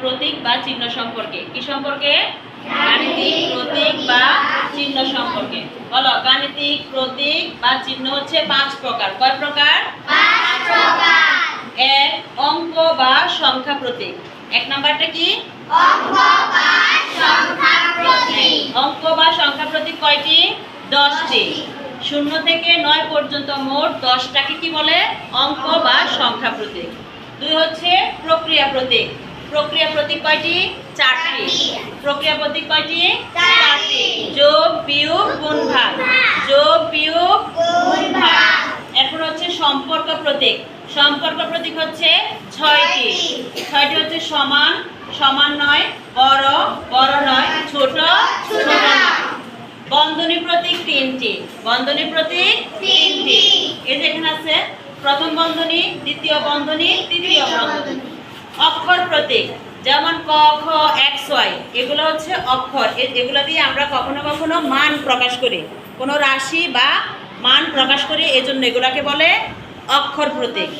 প্রতীক বা চিহ্ন সম্পর্কে। কি সম্পর্কে? গাণিতিক প্রতীক বা চিহ্ন সম্পর্কে। বলো, গাণিতিক প্রতীক বা চিহ্ন হচ্ছে 5 প্রকার। কয় প্রকার? 5 প্রকার। 1 অঙ্ক বা সংখ্যা প্রতীক। 1 নাম্বারটা কি? অঙ্ক বা সংখ্যা প্রতীক। অঙ্ক বা সংখ্যা প্রতীক কয়টি? 10টি। 0 থেকে 9 পর্যন্ত মোট 10টাকে কি বলে? অঙ্ক বা সংখ্যা প্রতীক। 2 হচ্ছে প্রক্রিয়া প্রতীক। প্রক্রিয়া প্রতীক কয়টি? 4টি। প্রক্রিয়া প্রতীক কয়টি? 4টি। যোগ, বিয়োগ, গুণ, ভাগ। যোগ, বিয়োগ, গুণ, ভাগ। এখন হচ্ছে সম্পর্ক প্রতীক। সম্পর্ক প্রতীক হচ্ছে 6টি। 6টি হচ্ছে সমান, সমান নয়, বড়, বড় নয়, ছোট, ছোট নয়। বন্ধনী প্রতীক 3টি। বন্ধনী প্রতীক 3টি। এই যে এখানে আছে প্রথম বন্ধনী, দ্বিতীয় বন্ধনী, তৃতীয় বন্ধনী। অক্ষর প্রতীক যেমন ক, খ, x, y, এগুলো হচ্ছে অক্ষর। এগুলো দিয়ে আমরা কখনো কখনো মান প্রকাশ করি, কোনো রাশি বা মান প্রকাশ করি, এজন্য এগুলাকে বলে অক্ষর প্রতীক।